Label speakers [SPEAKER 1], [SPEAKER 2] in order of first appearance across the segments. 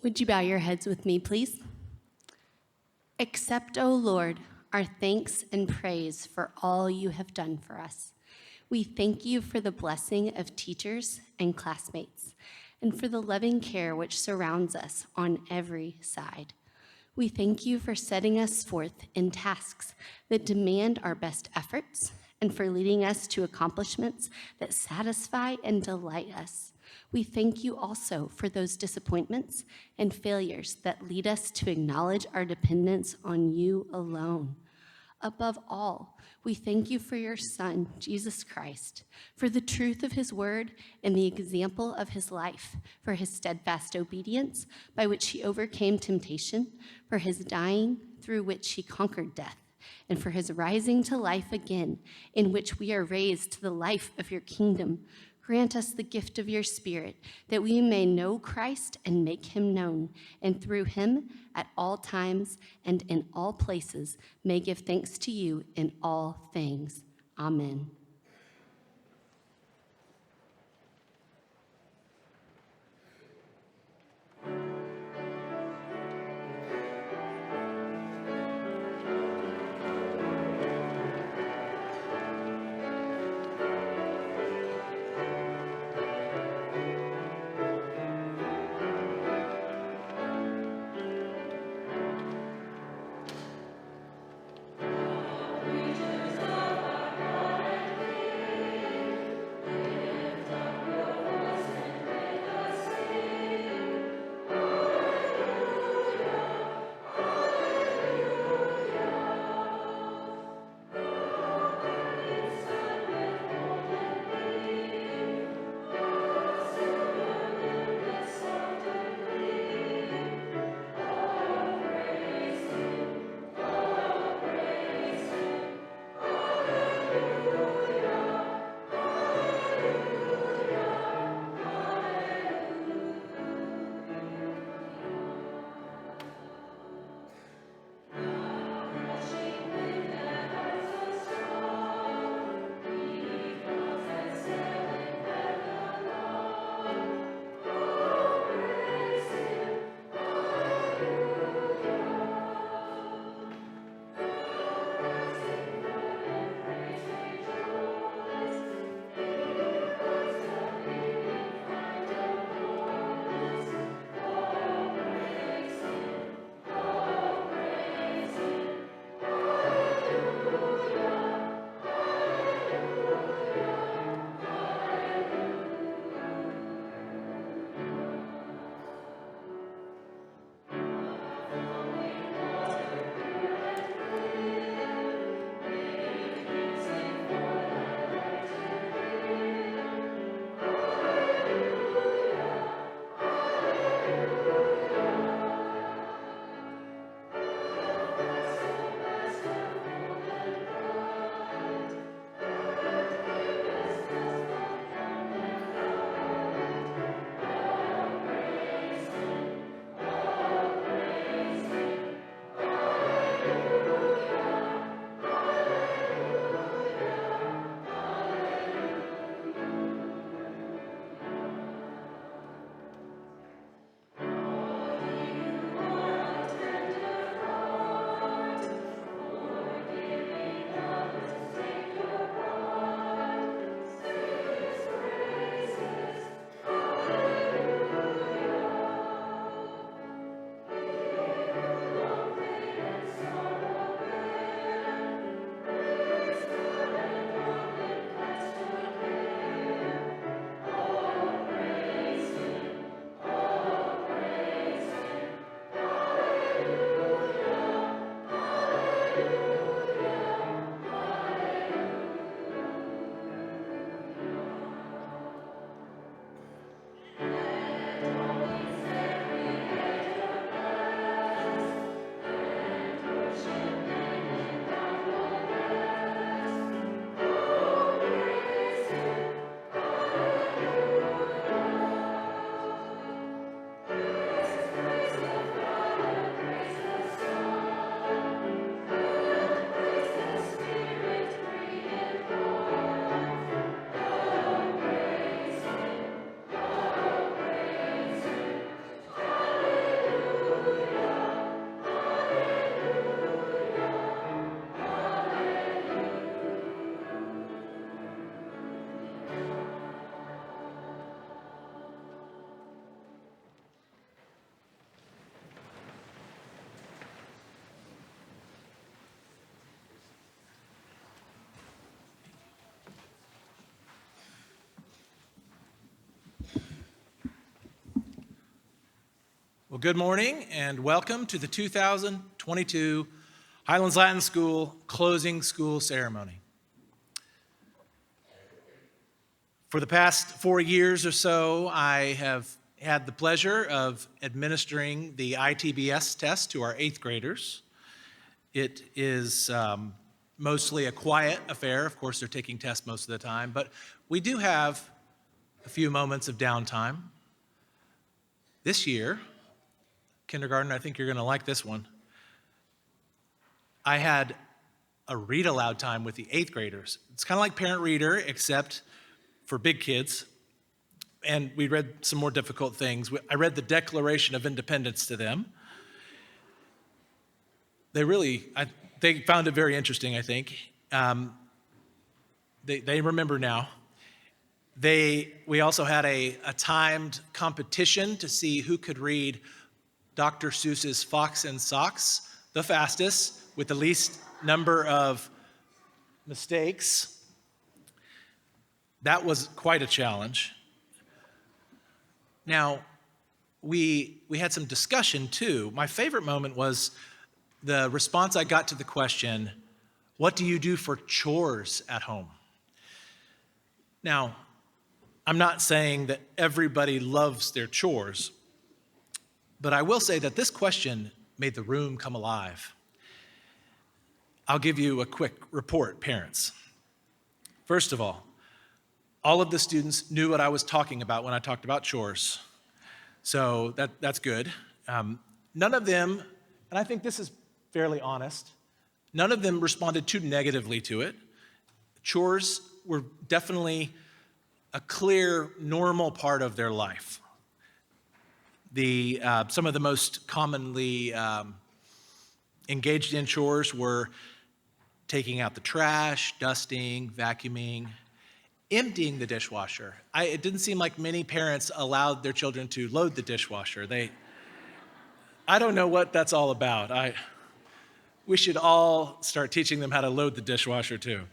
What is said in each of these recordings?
[SPEAKER 1] Would you bow your heads with me, please? Accept, O Lord, our thanks and praise for all you have done for us. We thank you for the blessing of teachers and classmates, and for the loving care which surrounds us on every side. We thank you for setting us forth in tasks that demand our best efforts, and for leading us to accomplishments that satisfy and delight us. We thank you also for those disappointments and failures that lead us to acknowledge our dependence on you alone. Above all, we thank you for your Son, Jesus Christ, for the truth of his word and the example of his life, for his steadfast obedience by which he overcame temptation, for his dying through which he conquered death, and for his rising to life again, in which we are raised to the life of your kingdom. Grant us the gift of your Spirit, that we may know Christ and make him known, and through him, at all times and in all places, may give thanks to you in all things. Amen.
[SPEAKER 2] Well, good morning and welcome to the 2022 Highlands Latin School closing school ceremony. For the past 4 years or so, I have had the pleasure of administering the ITBS test to our 8th graders. It is mostly a quiet affair. Of course, they're taking tests most of the time, but we do have a few moments of downtime. This year, kindergarten, I think you're going to like this one. I had a read aloud time with the 8th graders. It's kind of like parent reader, except for big kids. And we read some more difficult things. I read the Declaration of Independence to them. They found it very interesting, I think. They remember now. We also had a timed competition to see who could read Dr. Seuss's Fox and Socks the fastest with the least number of mistakes. That was quite a challenge. Now, we had some discussion too. My favorite moment was the response I got to the question, what do you do for chores at home? Now, I'm not saying that everybody loves their chores, but I will say that this question made the room come alive. I'll give you a quick report, parents. First of all of the students knew what I was talking about when I talked about chores. So that's good. None of them, and I think this is fairly honest, none of them responded too negatively to it. Chores were definitely a clear, normal part of their life. Some of the most commonly engaged in chores were taking out the trash, dusting, vacuuming, emptying the dishwasher. It didn't seem like many parents allowed their children to load the dishwasher. I don't know what that's all about. We should all start teaching them how to load the dishwasher too.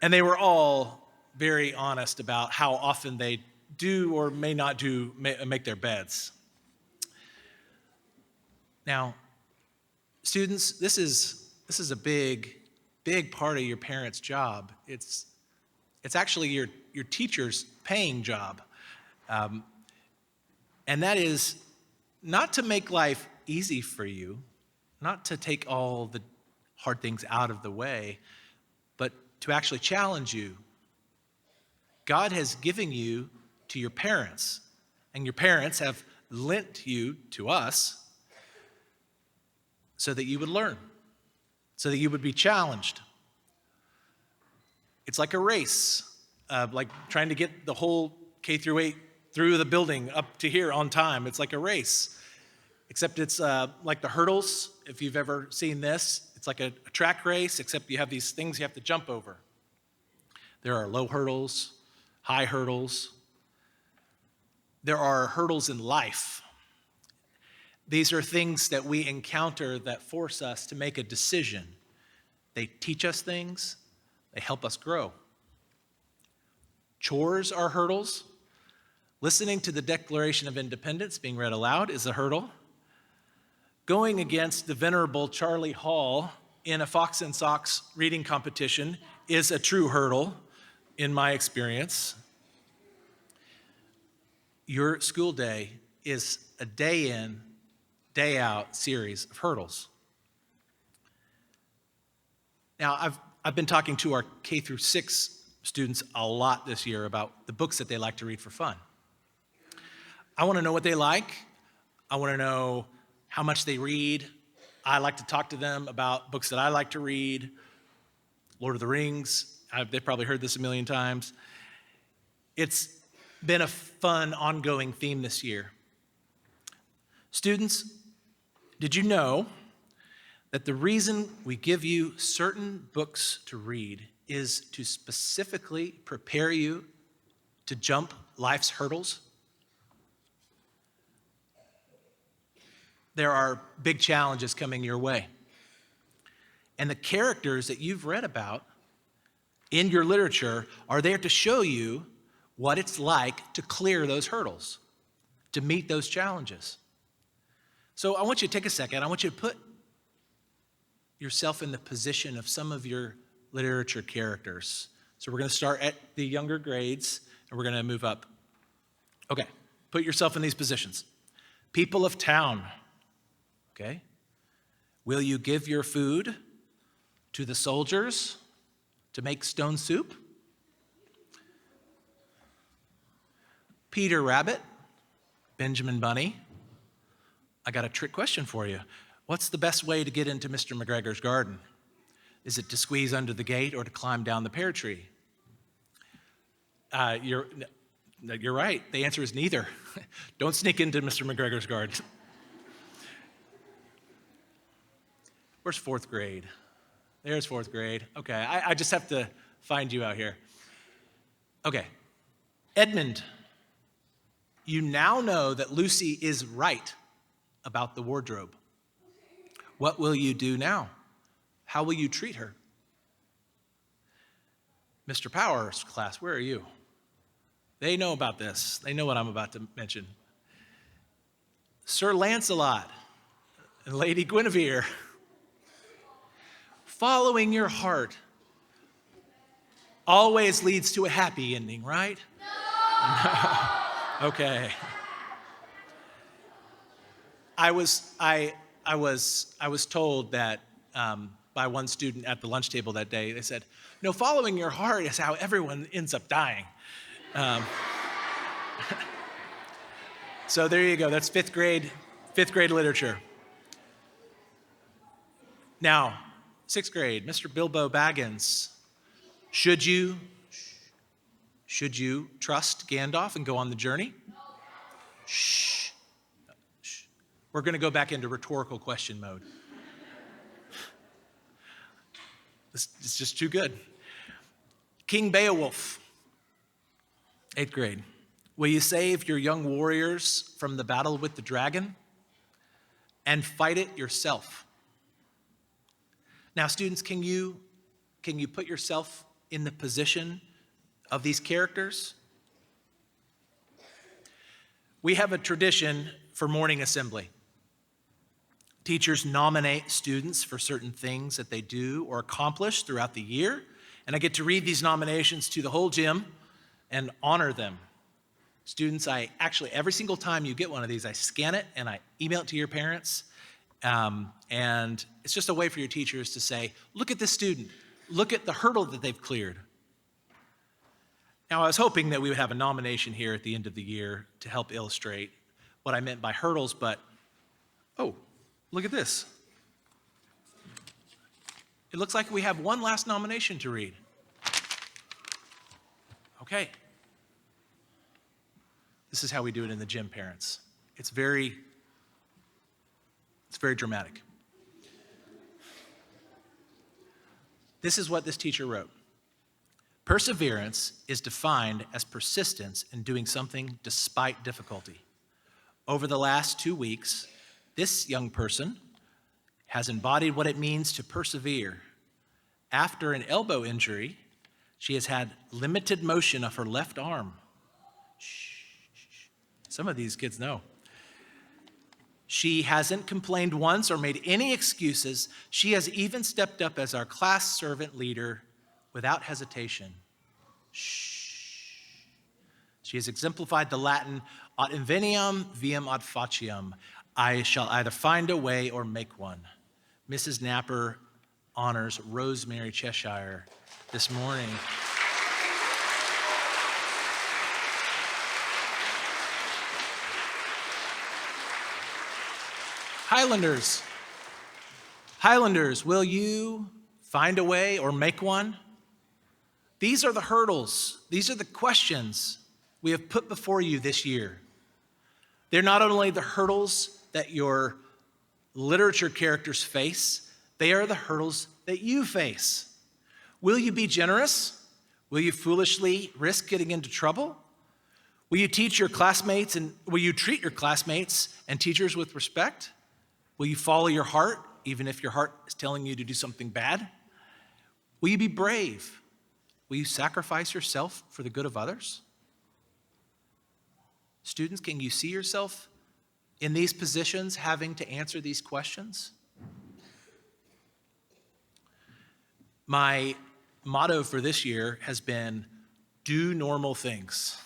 [SPEAKER 2] And they were all very honest about how often they do or may not make their beds. Now, students, this is a big part of your parents' job. It's actually your teacher's paying job. And that is not to make life easy for you, not to take all the hard things out of the way, but to actually challenge you. God has given you to your parents, and your parents have lent you to us so that you would learn, so that you would be challenged. It's like a race, like trying to get the whole K through 8 through the building up to here on time. It's like a race, except it's like the hurdles. If you've ever seen this, it's like a track race, except you have these things you have to jump over. There are low hurdles, high hurdles. There are hurdles in life. These are things that we encounter that force us to make a decision. They teach us things. They help us grow. Chores are hurdles. Listening to the Declaration of Independence being read aloud is a hurdle. Going against the venerable Charlie Hall in a Fox and Socks reading competition is a true hurdle, in my experience. Your school day is a day in, day out series of hurdles. Now, I've been talking to our K through 6 students a lot this year about the books that they like to read for fun. I want to know what they like. I want to know how much they read. I like to talk to them about books that I like to read. Lord of the Rings. They've probably heard this a million times. It's been a fun, ongoing theme this year. Students, did you know that the reason we give you certain books to read is to specifically prepare you to jump life's hurdles? There are big challenges coming your way. And the characters that you've read about in your literature are there to show you what it's like to clear those hurdles, to meet those challenges. So I want you to take a second. I want you to put yourself in the position of some of your literature characters. So we're going to start at the younger grades, and we're going to move up. Okay, put yourself in these positions. People of town, okay? Will you give your food to the soldiers to make stone soup? Peter Rabbit, Benjamin Bunny, I got a trick question for you. What's the best way to get into Mr. McGregor's garden? Is it to squeeze under the gate or to climb down the pear tree? You're right. The answer is neither. Don't sneak into Mr. McGregor's garden. Where's fourth grade? There's fourth grade. Okay, I just have to find you out here. Okay, Edmund, you now know that Lucy is right about the wardrobe. What will you do now? How will you treat her? Mr. Power's class, where are you? They know about this. They know what I'm about to mention. Sir Lancelot and Lady Guinevere. Following your heart always leads to a happy ending, right? No. Okay. I was told that by one student at the lunch table that day. They said, "No, following your heart is how everyone ends up dying." So there you go. That's fifth grade literature. Now, sixth grade, Mr. Bilbo Baggins. Should you trust Gandalf and go on the journey? Shh. We're going to go back into rhetorical question mode. It's just too good. King Beowulf, 8th grade. Will you save your young warriors from the battle with the dragon and fight it yourself? Now, students, can you put yourself in the position of these characters? We have a tradition for morning assembly. Teachers nominate students for certain things that they do or accomplish throughout the year, and I get to read these nominations to the whole gym and honor them. Students, every single time you get one of these, I scan it and I email it to your parents, and it's just a way for your teachers to say, look at this student, look at the hurdle that they've cleared. Now, I was hoping that we would have a nomination here at the end of the year to help illustrate what I meant by hurdles, but, look at this. It looks like we have one last nomination to read. Okay. This is how we do it in the gym, parents. It's very dramatic. This is what this teacher wrote. Perseverance is defined as persistence in doing something despite difficulty. Over the last 2 weeks, this young person has embodied what it means to persevere. After an elbow injury, she has had limited motion of her left arm. Some of these kids know. She hasn't complained once or made any excuses. She has even stepped up as our class servant leader without hesitation. She has exemplified the Latin ad inveniam viam ad faciam. I shall either find a way or make one. Mrs. Napper honors Rosemary Cheshire this morning. Highlanders, will you find a way or make one? These are the hurdles. These are the questions we have put before you this year. They're not only the hurdles that your literature characters face, they are the hurdles that you face. Will you be generous? Will you foolishly risk getting into trouble? Will you treat your classmates and teachers with respect? Will you follow your heart, even if your heart is telling you to do something bad? Will you be brave? Will you sacrifice yourself for the good of others? Students, can you see yourself in these positions having to answer these questions? My motto for this year has been, do normal things.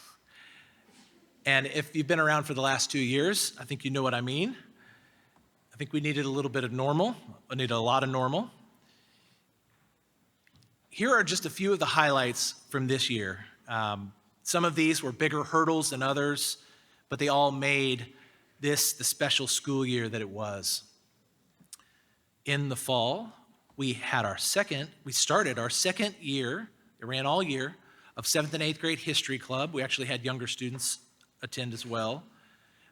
[SPEAKER 2] And if you've been around for the last 2 years, I think you know what I mean. I think we needed a little bit of normal. We needed a lot of normal. Here are just a few of the highlights from this year. Some of these were bigger hurdles than others, but they all made this the special school year that it was. In the fall, we started our second year, it ran all year, of 7th and 8th grade history club. We actually had younger students attend as well.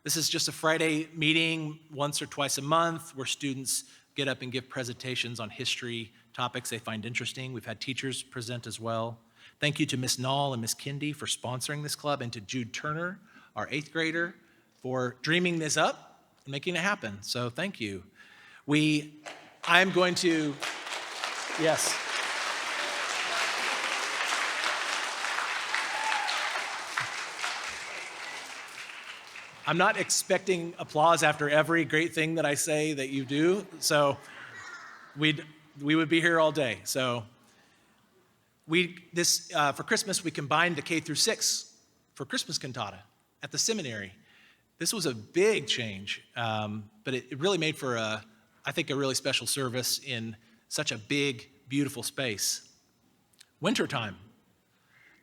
[SPEAKER 2] This is just a Friday meeting once or twice a month where students get up and give presentations on history topics they find interesting. We've had teachers present as well. Thank you to Miss Nall and Miss Kindy for sponsoring this club, and to Jude Turner, our 8th grader, for dreaming this up and making it happen. So thank you. I'm going to, yes. I'm not expecting applause after every great thing that I say that you do, so we would be here all day. So for Christmas, we combined the K through 6 for Christmas cantata at the seminary. This was a big change, but it really made for I think a really special service in such a big, beautiful space. Wintertime.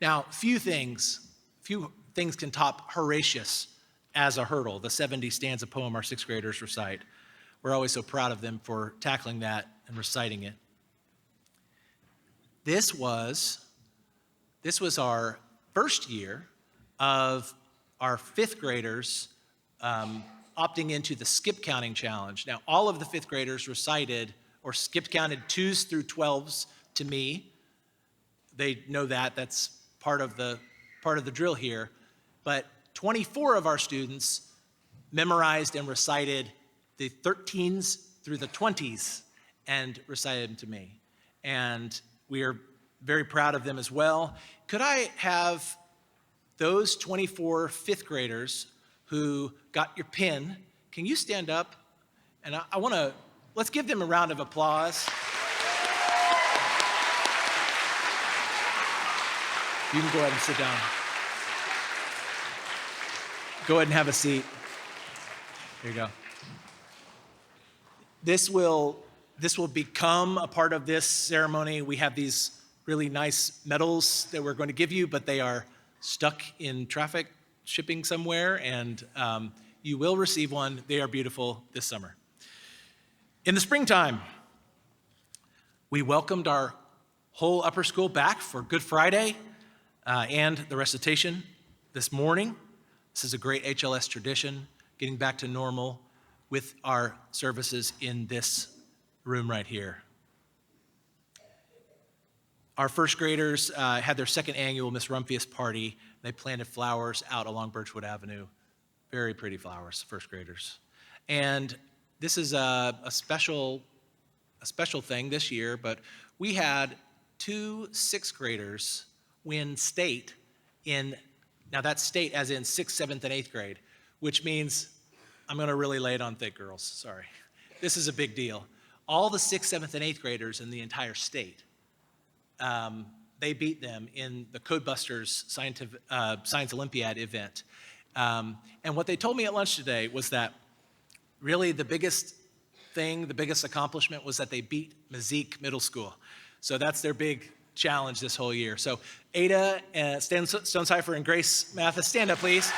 [SPEAKER 2] Now, few things can top Horatius as a hurdle, the 70 stanza poem our 6th graders recite. We're always so proud of them for tackling that and reciting it. This was our first year of our 5th graders opting into the skip counting challenge. Now, all of the 5th graders recited or skip counted 2s through 12s to me. They know that's part of the drill here. But 24 of our students memorized and recited the 13s through the 20s and recited them to me. And we are very proud of them as well. Could I have those 24 5th graders who got your pin, can you stand up? And let's give them a round of applause. You can go ahead and sit down. Go ahead and have a seat. There you go. This will become a part of this ceremony. We have these really nice medals that we're going to give you, but they are stuck in traffic shipping somewhere, and you will receive one. They are beautiful this summer. In the springtime, we welcomed our whole upper school back for Good Friday and the recitation this morning. This is a great HLS tradition, getting back to normal with our services in this room right here. Our first graders had their second annual Miss Rumphius party. They planted flowers out along Birchwood Avenue. Very pretty flowers, first graders. And this is a special thing this year, but we had 2 6th graders win state now that's state as in 6th, 7th, and 8th grade, which means I'm going to really lay it on thick, girls. Sorry. This is a big deal. All the 6th, 7th, and 8th graders in the entire state, they beat them in the Codebusters Science Olympiad event. And what they told me at lunch today was that really the biggest accomplishment was that they beat Mazik Middle School. So that's their big challenge this whole year. So Ada, Stonecipher, and Grace Mathis, stand up, please.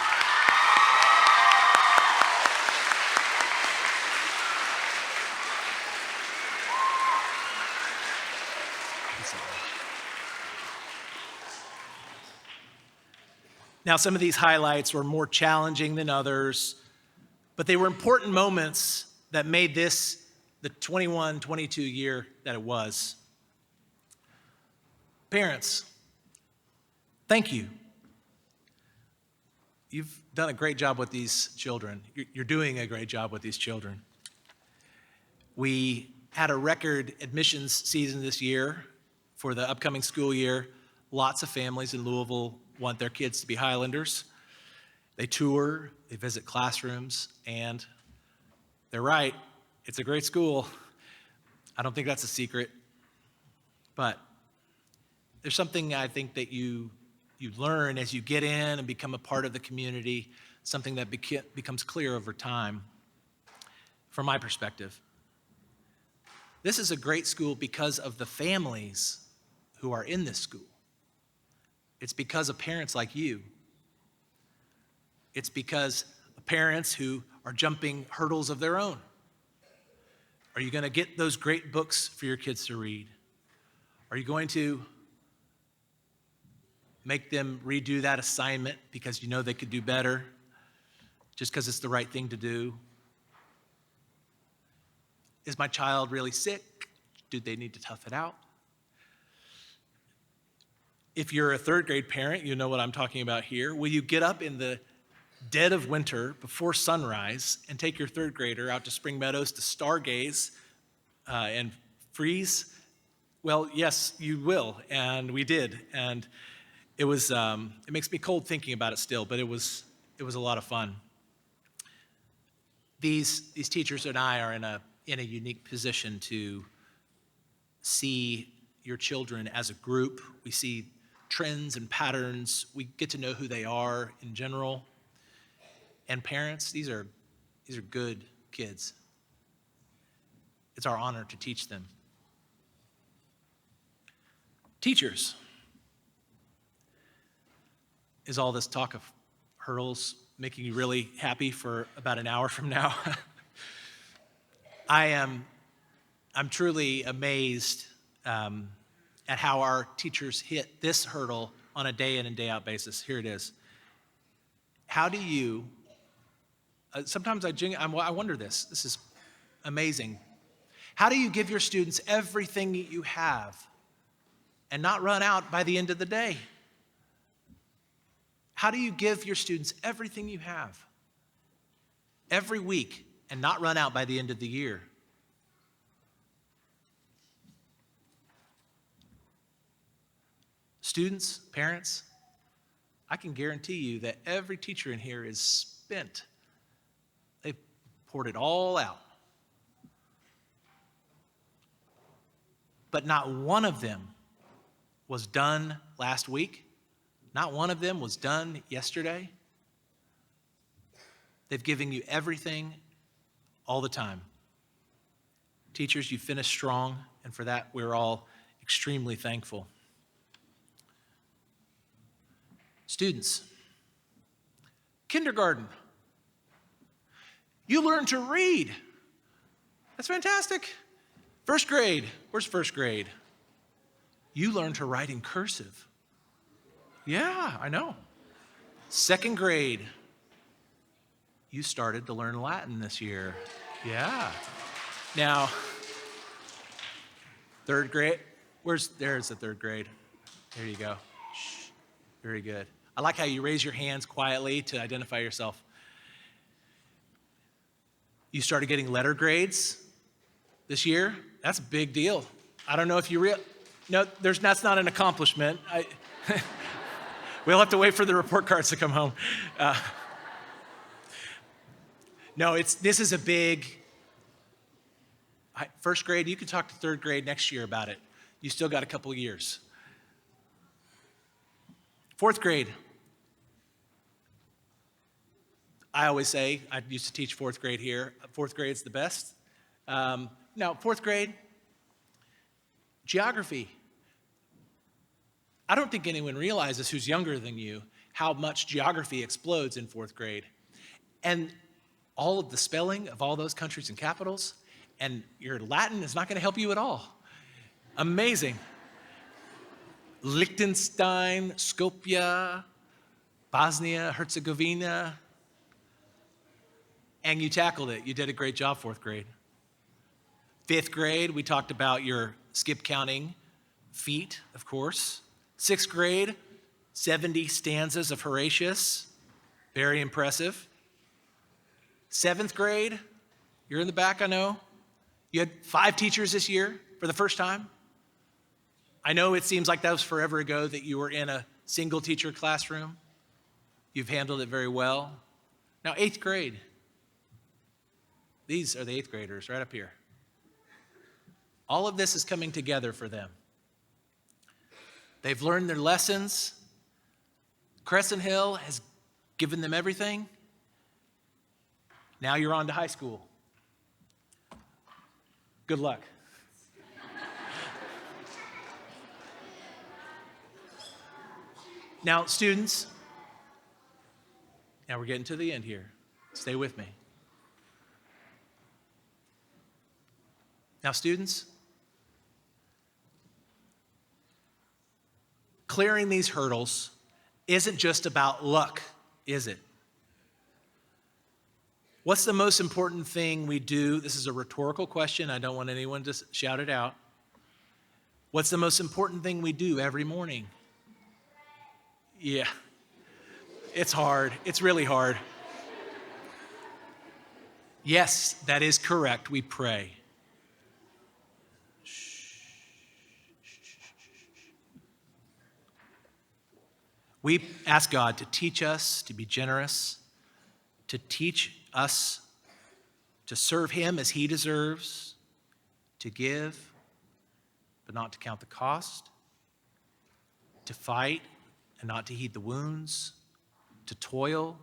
[SPEAKER 2] Now, some of these highlights were more challenging than others, but they were important moments that made this the 21-22 year that it was. Parents, thank you. You've done a great job with these children. You're doing a great job with these children. We had a record admissions season this year for the upcoming school year. Lots of families in Louisville want their kids to be Highlanders. They tour, they visit classrooms, and they're right, it's a great school. I don't think that's a secret, but there's something I think that you learn as you get in and become a part of the community, something that becomes clear over time, from my perspective. This is a great school because of the families who are in this school. It's because of parents like you. It's because of parents who are jumping hurdles of their own. Are you going to get those great books for your kids to read? Are you going to make them redo that assignment because you know they could do better, just because it's the right thing to do? Is my child really sick? Do they need to tough it out? If you're a third grade parent, you know what I'm talking about here. Will you get up in the dead of winter before sunrise and take your third grader out to Spring Meadows to stargaze and freeze? Well, yes, you will, and we did. And it was, it makes me cold thinking about it still, but it was a lot of fun. These teachers and I are in a unique position to see your children as a group. We see trends and patterns. We get to know who they are in general. And parents, these are good kids. It's our honor to teach them. Teachers, is all this talk of hurdles making you really happy for about an hour from now? I'm truly amazed at how our teachers hit this hurdle on a day in and day out basis. Here it is. How do you, sometimes I wonder this is amazing. How do you give your students everything you have and not run out by the end of the day? How do you give your students everything you have every week and not run out by the end of the year? Students, parents, I can guarantee you that every teacher in here is spent. They've poured it all out. But not one of them was done last week. Not one of them was done yesterday. They've given you everything all the time. Teachers, you finished strong, and for that we're all extremely thankful. Students, kindergarten, you learn to read. That's fantastic. First grade, where's first grade? You learn to write in cursive. Yeah, I know. Second grade, you started to learn Latin this year. Yeah. Now, third grade, there's the third grade. There you go. Shh. Very good. I like how you raise your hands quietly to identify yourself. You started getting letter grades this year. That's a big deal. I don't know if you no, that's not an accomplishment. We'll have to wait for the report cards to come home. No, this is a big, first grade, you can talk to third grade next year about it. You still got a couple of years. Fourth grade. I always say, I used to teach fourth grade here. Fourth grade's the best. Now, fourth grade, geography. I don't think anyone realizes who's younger than you how much geography explodes in fourth grade. And all of the spelling of all those countries and capitals, and your Latin is not going to help you at all. Amazing. Liechtenstein, Skopje, Bosnia, Herzegovina, and you tackled it. You did a great job, fourth grade. Fifth grade, we talked about your skip counting feat, of course. Sixth grade, 70 stanzas of Horatius, very impressive. Seventh grade, you're in the back, I know. You had 5 teachers this year for the first time. I know it seems like that was forever ago that you were in a single teacher classroom. You've handled it very well. Now, 8th grade. These are the 8th graders right up here. All of this is coming together for them. They've learned their lessons. Crescent Hill has given them everything. Now you're on to high school. Good luck. Now, students, now we're getting to the end here. Stay with me. Now, students, clearing these hurdles isn't just about luck, is it? What's the most important thing we do? This is a rhetorical question. I don't want anyone to shout it out. What's the most important thing we do every morning? Yeah, it's hard. It's really hard. Yes, that is correct. We pray. We ask God to teach us to be generous, to teach us to serve Him as He deserves, to give, but not to count the cost, to fight and not to heed the wounds, to toil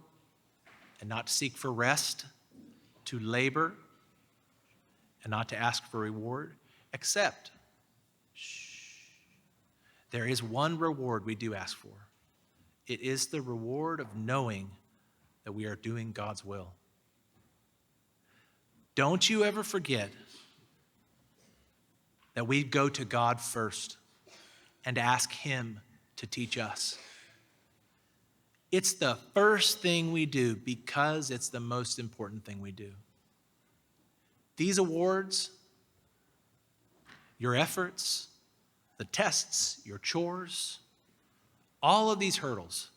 [SPEAKER 2] and not to seek for rest, to labor and not to ask for reward, except there is one reward we do ask for. It is the reward of knowing that we are doing God's will. Don't you ever forget that we go to God first and ask Him to teach us. It's the first thing we do because it's the most important thing we do. These awards, your efforts, the tests, your chores, all of these hurdles,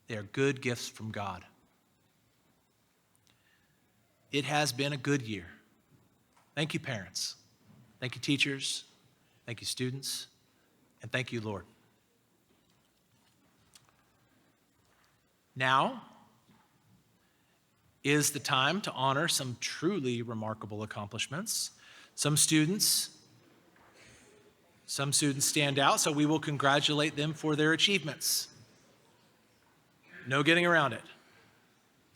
[SPEAKER 2] they are good gifts from God. It has been a good year. Thank you, parents. Thank you, teachers. Thank you, students. And thank you, Lord. Now is the time to honor some truly remarkable accomplishments. Some students stand out, so we will congratulate them for their achievements. No getting around it.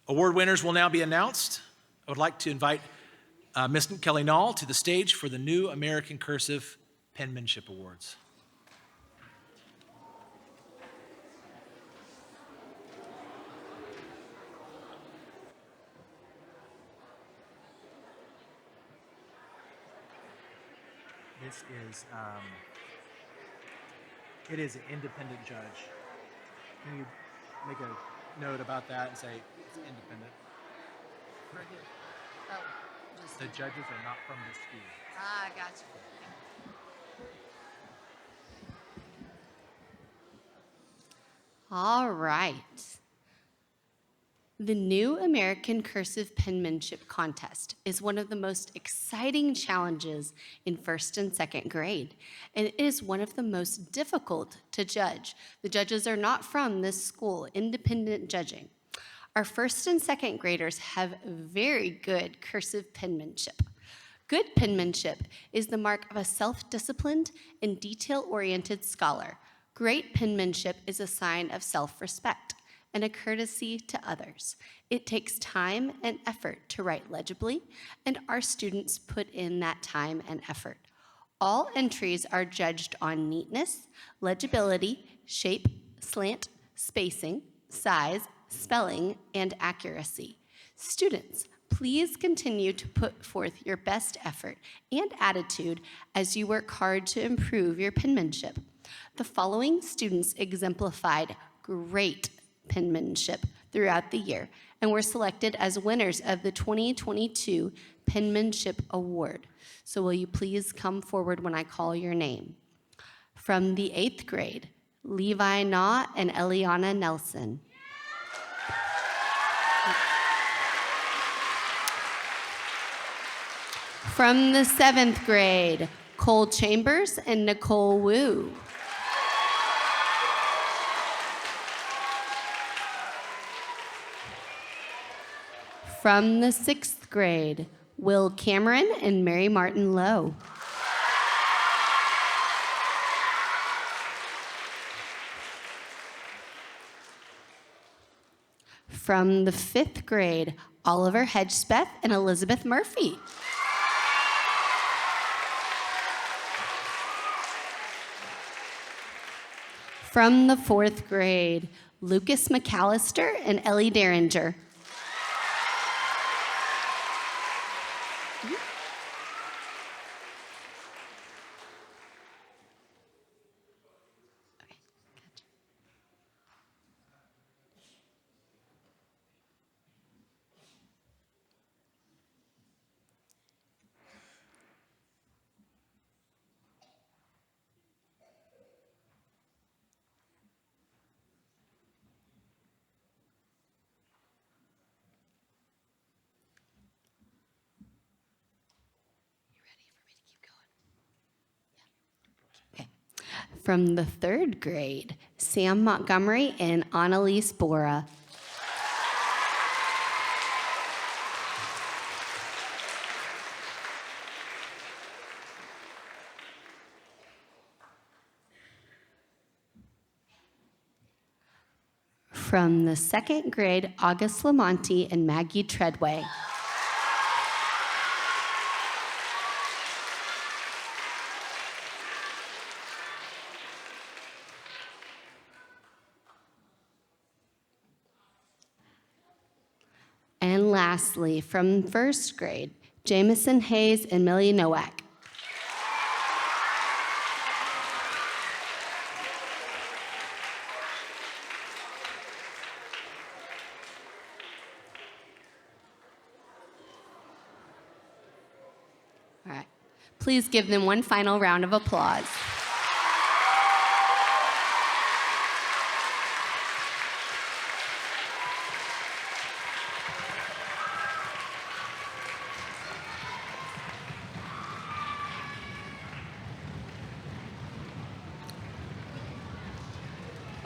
[SPEAKER 2] Award winners will now be announced. I would like to invite Ms. Kelly Nall to the stage for the New American Cursive Penmanship Awards. This is, it is an independent judge. Can you make a note about that and say it's independent?
[SPEAKER 1] Right here. Oh, just.
[SPEAKER 2] The judges are not from the school.
[SPEAKER 1] Ah, gotcha. All right. The New American Cursive Penmanship Contest is one of the most exciting challenges in first and second grade, and it is one of the most difficult to judge. The judges are not from this school, independent judging. Our first and second graders have very good cursive penmanship. Good penmanship is the mark of a self-disciplined and detail-oriented scholar. Great penmanship is a sign of self-respect and a courtesy to others. It takes time and effort to write legibly, and our students put in that time and effort. All entries are judged on neatness, legibility, shape, slant, spacing, size, spelling, and accuracy. Students, please continue to put forth your best effort and attitude as you work hard to improve your penmanship. The following students exemplified great penmanship throughout the year and were selected as winners of the 2022 Penmanship Award. So will you please come forward when I call your name? From the 8th grade, Levi Naw and Eliana Nelson. From the 7th grade, Cole Chambers and Nicole Wu. From the 6th grade, Will Cameron and Mary Martin Lowe. From the 5th grade, Oliver Hedgespeth and Elizabeth Murphy. From the 4th grade, Lucas McAllister and Ellie Derringer. From the 3rd grade, Sam Montgomery and Annalise Bora. From the 2nd grade, August Lamonti and Maggie Treadway. And lastly, from 1st grade, Jamison Hayes and Millie Nowak. All right. Please give them one final round of applause.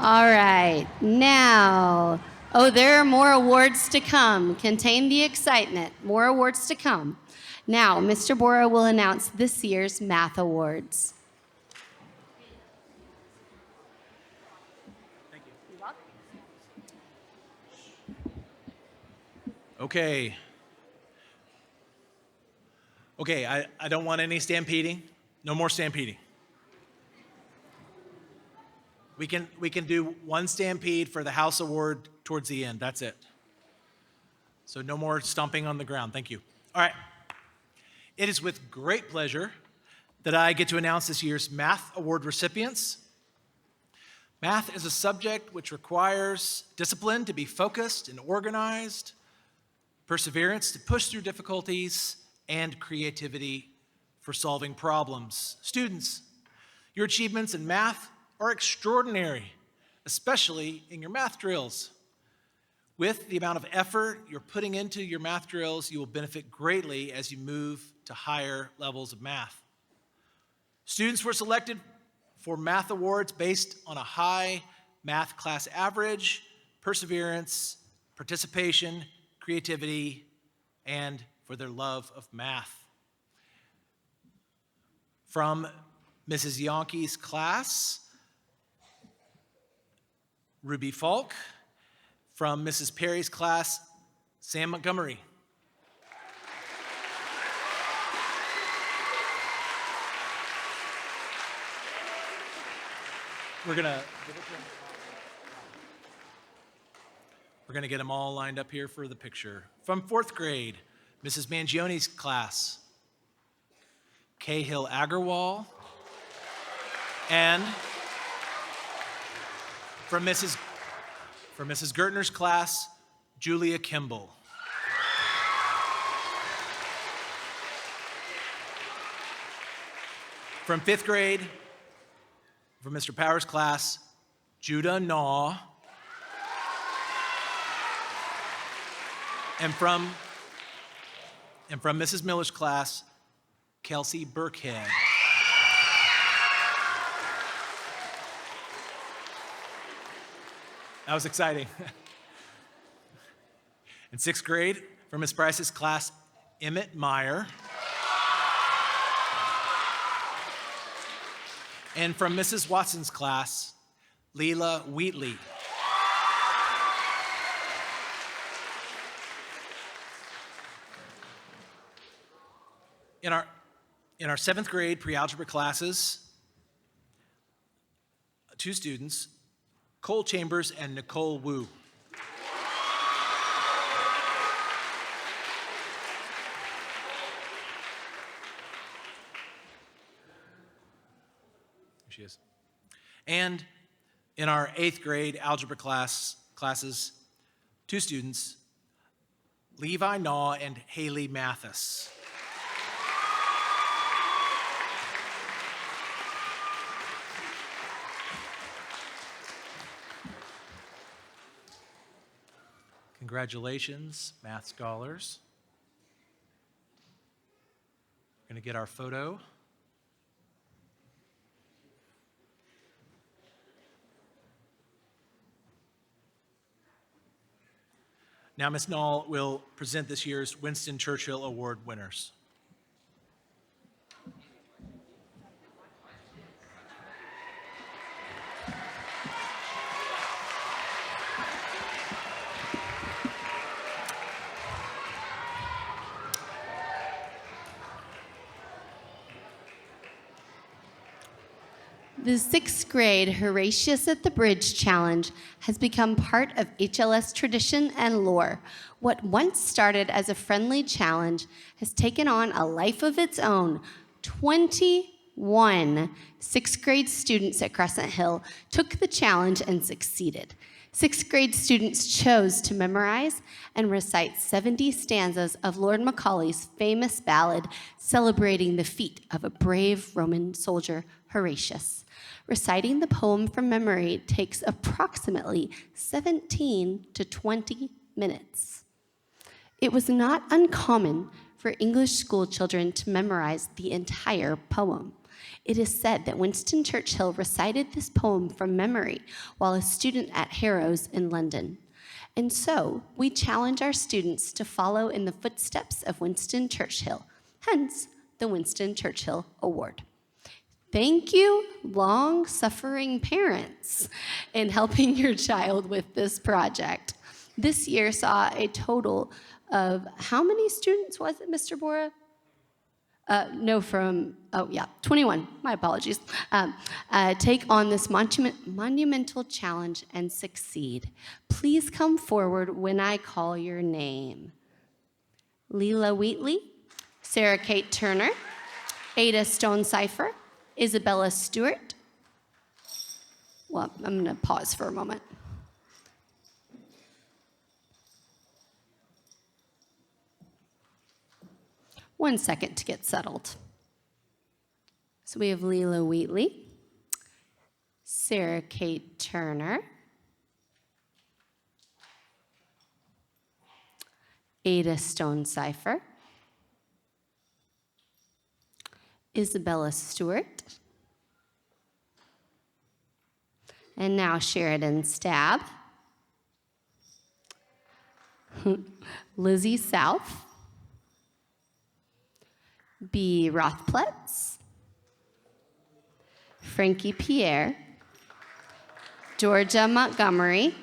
[SPEAKER 1] All right, now, there are more awards to come. Contain the excitement. More awards to come. Now, Mr. Bora will announce this year's math awards.
[SPEAKER 2] Thank you. Okay, I don't want any stampeding. No more stampeding. We can do one stampede for the House Award towards the end. That's it. So no more stomping on the ground. Thank you. All right. It is with great pleasure that I get to announce this year's Math Award recipients. Math is a subject which requires discipline to be focused and organized, perseverance to push through difficulties, and creativity for solving problems. Students, your achievements in math are extraordinary, especially in your math drills. With the amount of effort you're putting into your math drills, you will benefit greatly as you move to higher levels of math. Students were selected for math awards based on a high math class average, perseverance, participation, creativity, and for their love of math. From Mrs. Yonke's class, Ruby Falk. From Mrs. Perry's class, Sam Montgomery. We're gonna get them all lined up here for the picture. From 4th grade, Mrs. Mangione's class, Cahill Agarwal. And from Mrs. Gertner's class, Julia Kimball. From 5th grade, from Mr. Powers' class, Judah Naw. And from Mrs. Miller's class, Kelsey Burkhead. That was exciting. In 6th grade, From Ms. Price's class, Emmett Meyer. And from Mrs. Watson's class, Leela Wheatley. In our seventh grade pre-algebra classes, two students, Cole Chambers and Nicole Wu. There she is. And in our eighth grade algebra classes, two students, Levi Naw and Haley Mathis. Congratulations, math scholars. We're going to get our photo. Now, Ms. Knoll will present this year's Winston Churchill Award winners.
[SPEAKER 1] The sixth grade Horatius at the Bridge Challenge has become part of HLS tradition and lore. What once started as a friendly challenge has taken on a life of its own. 21 sixth grade students at Crescent Hill took the challenge and succeeded. Sixth grade students chose to memorize and recite 70 stanzas of Lord Macaulay's famous ballad celebrating the feat of a brave Roman soldier, Horatius. Reciting the poem from memory takes approximately 17 to 20 minutes. It was not uncommon for English school children to memorize the entire poem. It is said that Winston Churchill recited this poem from memory while a student at Harrow's in London. And so, we challenge our students to follow in the footsteps of Winston Churchill, hence the Winston Churchill Award. Thank you, long-suffering parents, in helping your child with this project. This year saw a total of, how many students was it, Mr. Bora? 21, my apologies. Take on this monumental challenge and succeed. Please come forward when I call your name. Leela Wheatley, Sarah Kate Turner, Ada Stone-Cipher, Isabella Stewart. Well, I'm going to pause for a moment. One second to get settled. So we have Leela Wheatley, Sarah Kate Turner, Ada Stone-Cipher, Isabella Stewart, and now Sheridan Stab, Lizzie South, B. Rothpletz, Frankie Pierre, Georgia Montgomery,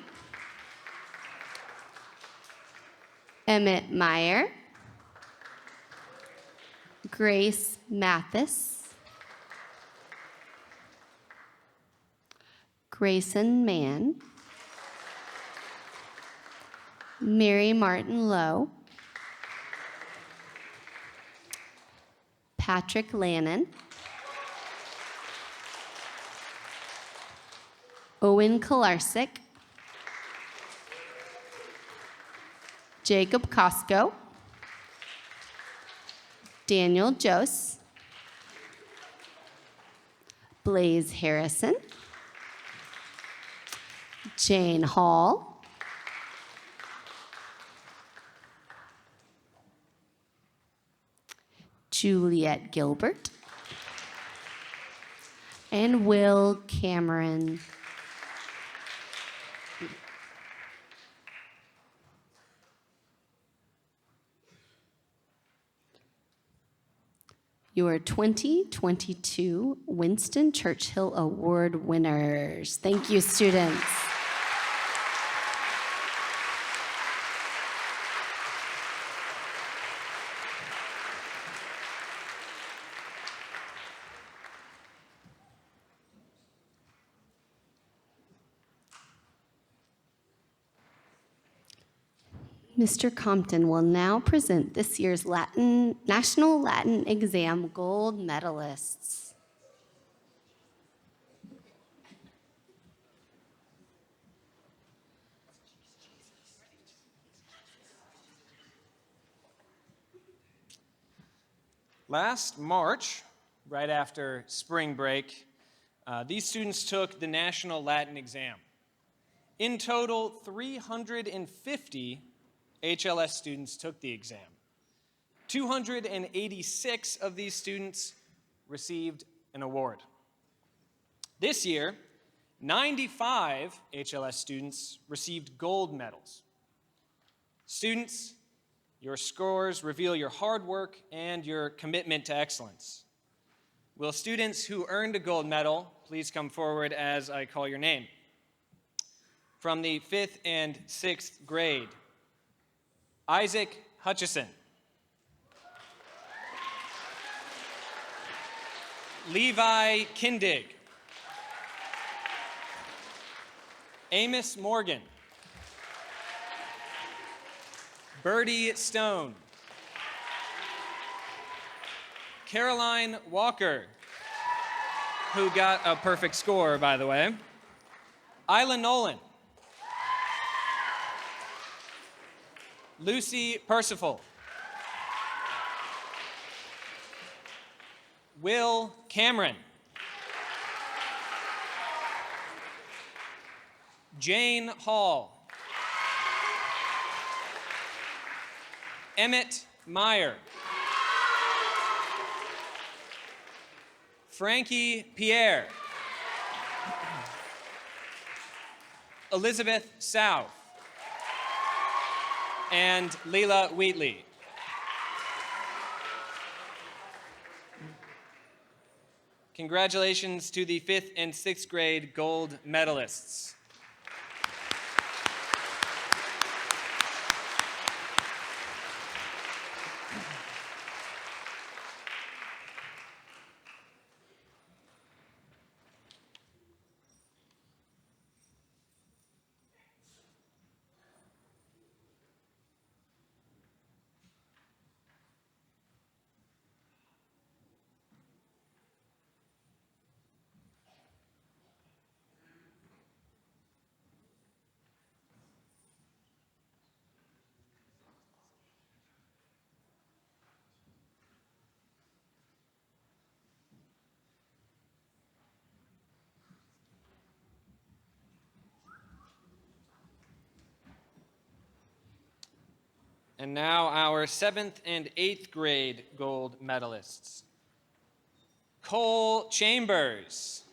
[SPEAKER 1] Emmett Meyer, Grace Mathis, Grayson Mann, Mary Martin Lowe, Patrick Lannon, Owen Kolarczyk, Jacob Costco, Daniel Jose, Blaze Harrison, Jane Hall, Juliet Gilbert, and Will Cameron. your 2022 Winston Churchill Award winners. Thank you, students. Mr. Compton will now present this year's National Latin Exam gold medalists.
[SPEAKER 3] Last March, right after spring break, these students took the National Latin Exam. In total, 350 HLS students took the exam. 286 of these students received an award. This year, 95 HLS students received gold medals. Students, your scores reveal your hard work and your commitment to excellence. Will students who earned a gold medal please come forward as I call your name? From the 5th and 6th grade, Isaac Hutchison. Levi Kindig. Amos Morgan. Birdie Stone. Caroline Walker, who got a perfect score, by the way. Isla Nolan. Lucy Percival. Will Cameron. Jane Hall. Emmett Meyer. Frankie Pierre. Elizabeth South. And Leela Wheatley. Congratulations to the 5th and 6th grade gold medalists. And now our 7th and 8th grade gold medalists. Cole Chambers.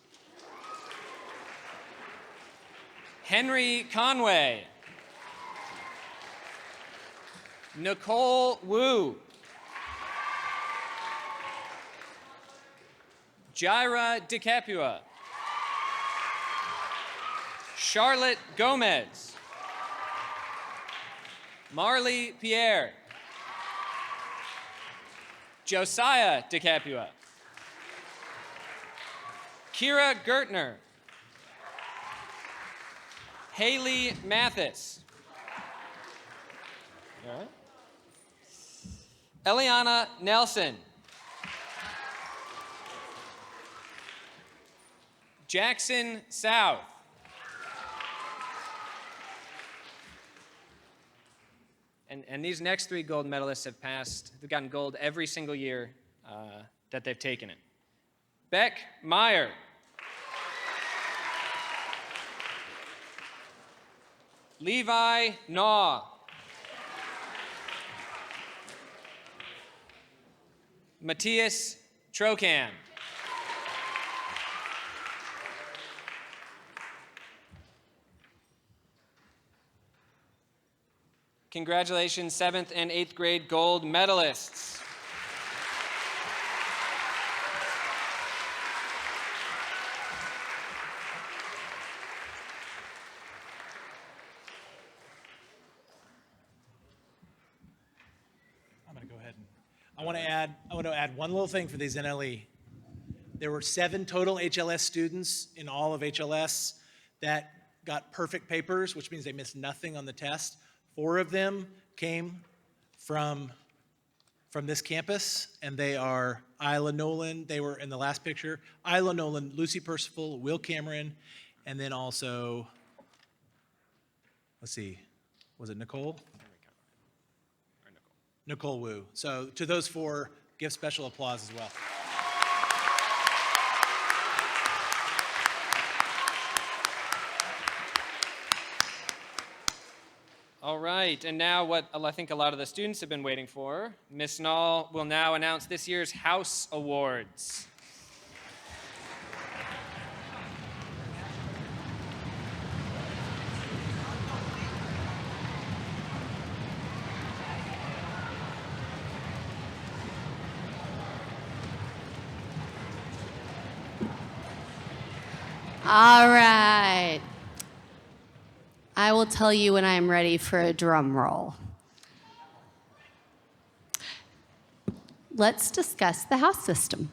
[SPEAKER 3] Henry Conway. Nicole Wu. Jaira DeCapua. Charlotte Gomez. Marley Pierre. Josiah DeCapua. Kira Gertner. Haley Mathis. All right. Eliana Nelson. Jackson South. And these next 3 gold medalists have passed. They've gotten gold every single year that they've taken it. Beck Meyer. Levi Naw. Matthias Trocan. Congratulations, 7th and 8th grade gold medalists.
[SPEAKER 2] I want to add one little thing for these NLE. There were 7 total HLS students in all of HLS that got perfect papers, which means they missed nothing on the test. 4 of them came from this campus, and they are Isla Nolan. They were in the last picture. Isla Nolan, Lucy Percival, Will Cameron, and then also, let's see, was it Nicole? Nicole Wu. So to those 4, give special applause as well.
[SPEAKER 3] All right, and now what I think a lot of the students have been waiting for, Ms. Nall will now announce this year's House Awards.
[SPEAKER 1] All right. I will tell you when I am ready for a drum roll. Let's discuss the house system.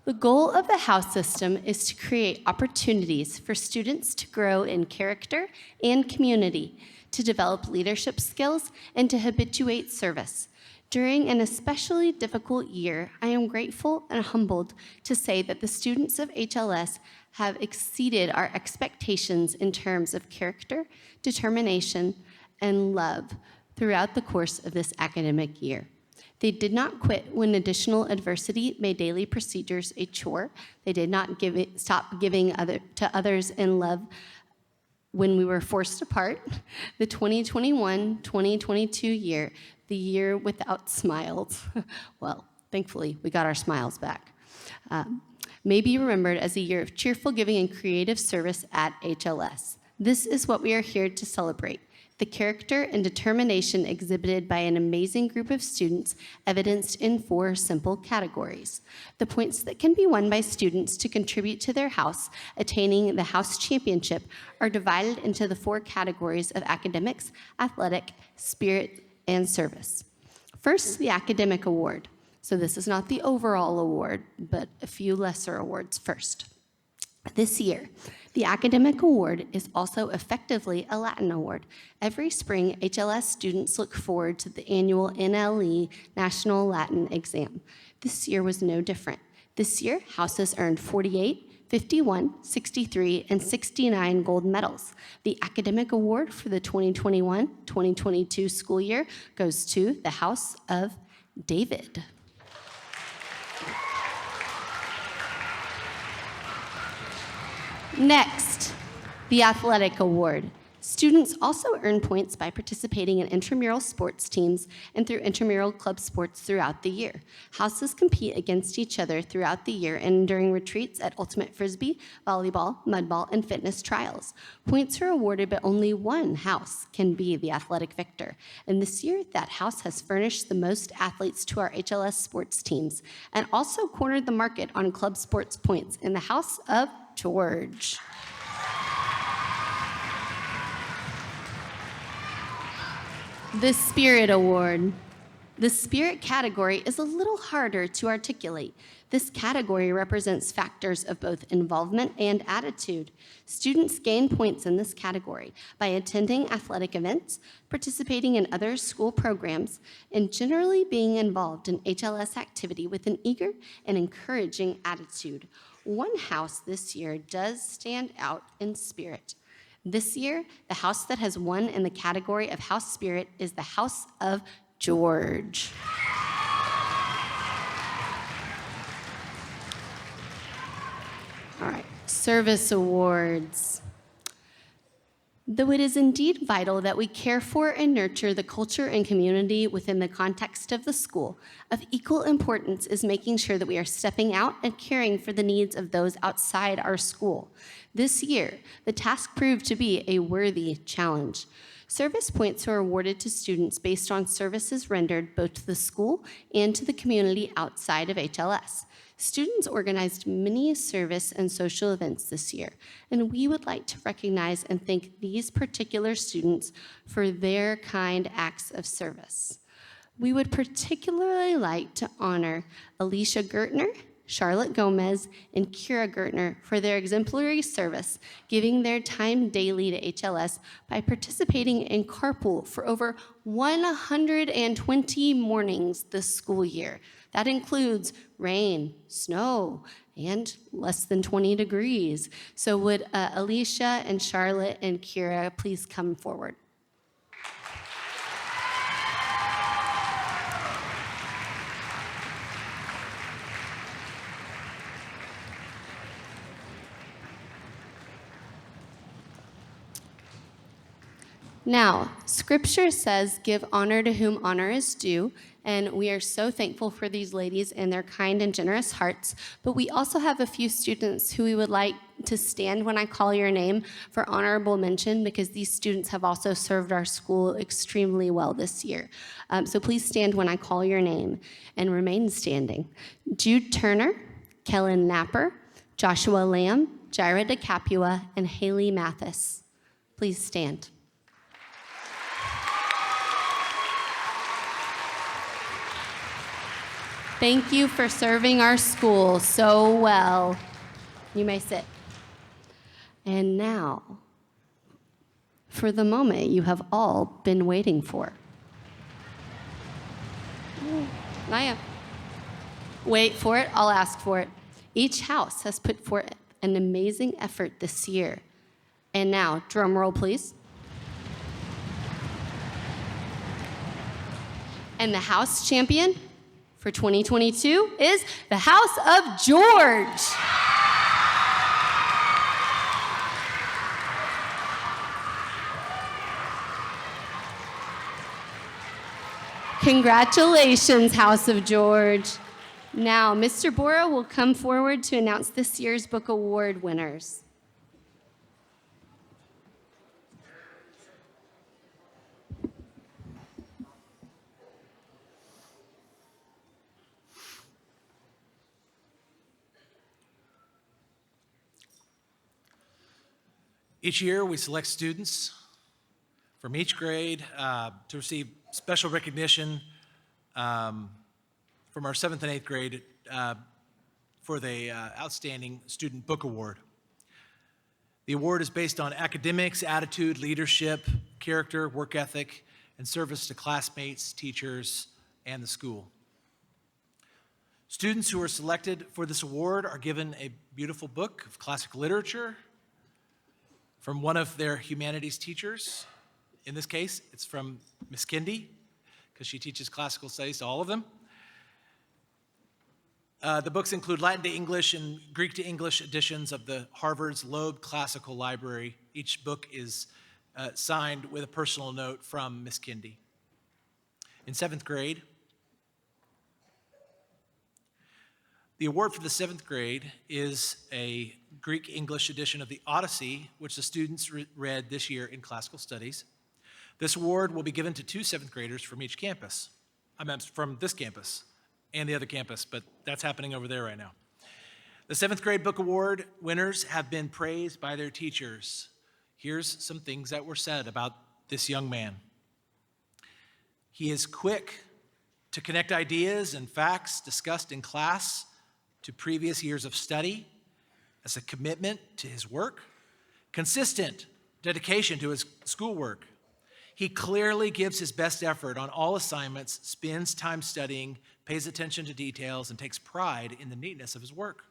[SPEAKER 1] The goal of the house system is to create opportunities for students to grow in character and community, to develop leadership skills, and to habituate service. During an especially difficult year, I am grateful and humbled to say that the students of HLS have exceeded our expectations in terms of character, determination, and love throughout the course of this academic year. They did not quit when additional adversity made daily procedures a chore. They did not stop giving to others in love when we were forced apart. The 2021-2022 year, the year without smiles. Well, thankfully, we got our smiles back. May be remembered as a year of cheerful giving and creative service at HLS. This is what we are here to celebrate. The character and determination exhibited by an amazing group of students evidenced in 4 simple categories. The points that can be won by students to contribute to their house, attaining the house championship, are divided into the 4 categories of academics, athletic, spirit, and service. First, the academic award. So this is not the overall award, but a few lesser awards first. This year, the academic award is also effectively a Latin award. Every spring, HLS students look forward to the annual NLE National Latin Exam. This year was no different. This year, houses earned 48, 51, 63, and 69 gold medals. The academic award for the 2021-2022 school year goes to the House of David. Next, the athletic award. Students also earn points by participating in intramural sports teams and through intramural club sports throughout the year. Houses compete against each other throughout the year and during retreats at ultimate frisbee, volleyball, mudball, and fitness trials. Points are awarded, but only one house can be the athletic victor. And this year, that house has furnished the most athletes to our HLS sports teams and also cornered the market on club sports points in the House of George. The Spirit Award. The Spirit category is a little harder to articulate. This category represents factors of both involvement and attitude. Students gain points in this category by attending athletic events, participating in other school programs, and generally being involved in HLS activity with an eager and encouraging attitude. One house this year does stand out in spirit. This year, the house that has won in the category of house spirit is the House of George. All right, service awards. Though it is indeed vital that we care for and nurture the culture and community within the context of the school, of equal importance is making sure that we are stepping out and caring for the needs of those outside our school. This year, the task proved to be a worthy challenge. Service points are awarded to students based on services rendered both to the school and to the community outside of HLS. Students organized many service and social events this year, and we would like to recognize and thank these particular students for their kind acts of service. We would particularly like to honor Alicia Gertner, Charlotte Gomez, and Kira Gertner for their exemplary service, giving their time daily to HLS by participating in carpool for over 120 mornings this school year. That includes rain, snow, and less than 20 degrees. So would Alicia and Charlotte and Kira please come forward? Now, Scripture says, give honor to whom honor is due, and we are so thankful for these ladies and their kind and generous hearts, but we also have a few students who we would like to stand when I call your name for honorable mention, because these students have also served our school extremely well this year. So please stand when I call your name and remain standing. Jude Turner, Kellen Napper, Joshua Lamb, Jaira DeCapua, and Haley Mathis. Please stand. Thank you for serving our school so well. You may sit. And now, for the moment you have all been waiting for. Naya, wait for it, I'll ask for it. Each house has put forth an amazing effort this year. And now, drum roll, please. And the house champion for 2022 is the House of George. Congratulations, House of George. Now, Mr. Bora will come forward to announce this year's book award winners.
[SPEAKER 2] Each year, we select students from each grade to receive special recognition from our 7th and 8th grade for the Outstanding Student Book Award. The award is based on academics, attitude, leadership, character, work ethic, and service to classmates, teachers, and the school. Students who are selected for this award are given a beautiful book of classic literature from one of their humanities teachers. In this case, it's from Miss Kendi, because she teaches classical studies to all of them. The books include Latin to English and Greek to English editions of the Harvard's Loeb Classical Library. Each book is signed with a personal note from Miss Kendi. In 7th grade, the award for the 7th grade is a Greek-English edition of the Odyssey, which the students read this year in classical studies. This award will be given to 2 7th graders from each campus. I meant from this campus and the other campus, but that's happening over there right now. The 7th grade book award winners have been praised by their teachers. Here's some things that were said about this young man. He is quick to connect ideas and facts discussed in class to previous years of study as a commitment to his work, consistent dedication to his schoolwork. He clearly gives his best effort on all assignments, spends time studying, pays attention to details, and takes pride in the neatness of his work.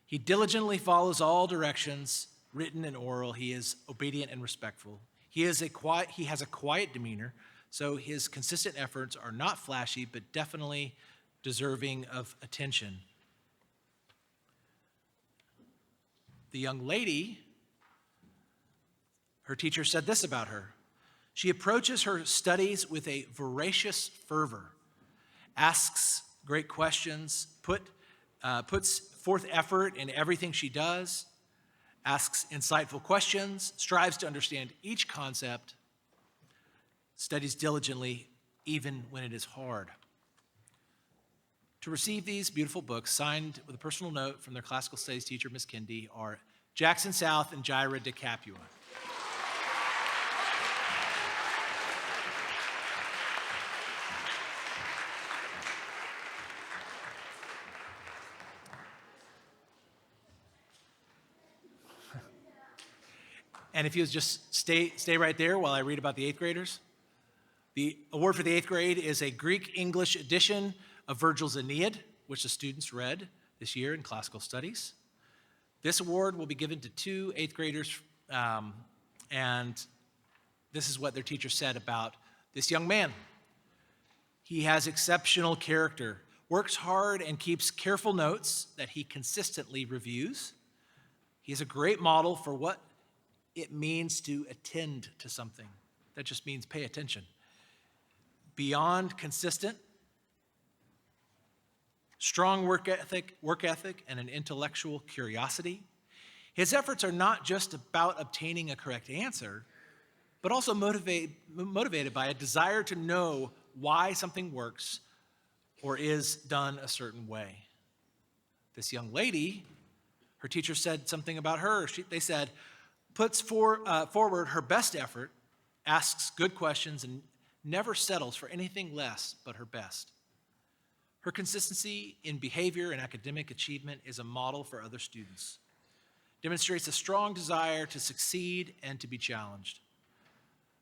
[SPEAKER 2] He diligently follows all directions, written and oral. He is obedient and respectful. He has a quiet demeanor, so his consistent efforts are not flashy, but definitely deserving of attention. The young lady, her teacher said this about her. She approaches her studies with a voracious fervor, asks great questions, puts forth effort in everything she does, asks insightful questions, strives to understand each concept, studies diligently even when it is hard. To receive these beautiful books, signed with a personal note from their classical studies teacher, Miss Kendi, are Jackson South and Jaira DeCapua. And if you just stay right there while I read about the eighth graders. The award for the eighth grade is a Greek-English edition of Virgil's Aeneid, which the students read this year in classical studies. This award will be given to 2 eighth graders, and this is what their teacher said about this young man. He has exceptional character, works hard, and keeps careful notes that he consistently reviews. He is a great model for what it means to attend to something. That just means pay attention. Beyond consistent, strong work ethic, and an intellectual curiosity. His efforts are not just about obtaining a correct answer, but also motivated by a desire to know why something works or is done a certain way. This young lady, her teacher said something about her. They said, puts forward her best effort, asks good questions, and never settles for anything less but her best. Her consistency in behavior and academic achievement is a model for other students. Demonstrates a strong desire to succeed and to be challenged.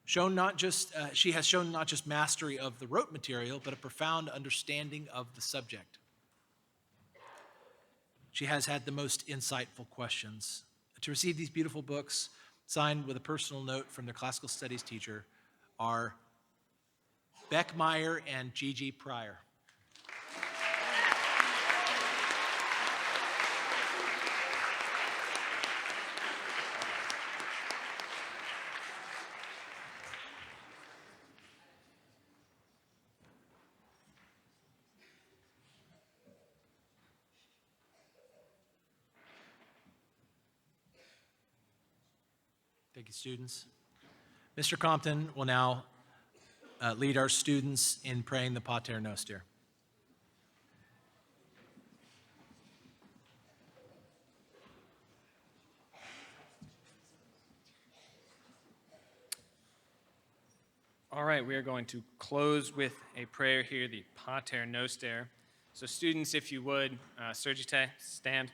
[SPEAKER 2] She has shown not just mastery of the rote material, but a profound understanding of the subject. She has had the most insightful questions. To receive these beautiful books, signed with a personal note from their classical studies teacher, are Beck Meyer and Gigi Pryor. Thank you, students. Mr. Compton will now lead our students in praying the Pater Noster.
[SPEAKER 3] All right, we are going to close with a prayer here, the Pater Noster. So students, if you would, Surgite, stand.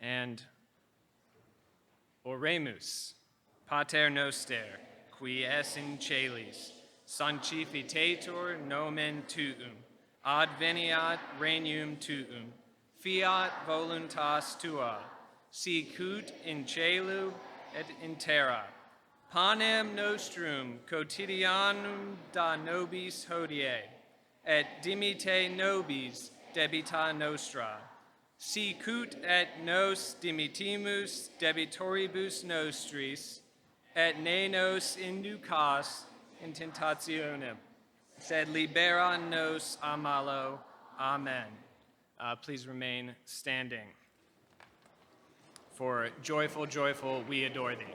[SPEAKER 3] And Oremus, Pater Noster, qui es in celis, sanctificetur nomen tuum, adveniat regnum tuum, fiat voluntas tua, sicut in caelo et in terra. Panem nostrum quotidianum da nobis hodie, et dimitte nobis debita nostra, sicut et nos dimittimus debitoribus nostris, et ne nos inducas in tentationem, sed libera nos a malo. Amen. Please remain standing. For joyful, joyful, we adore thee.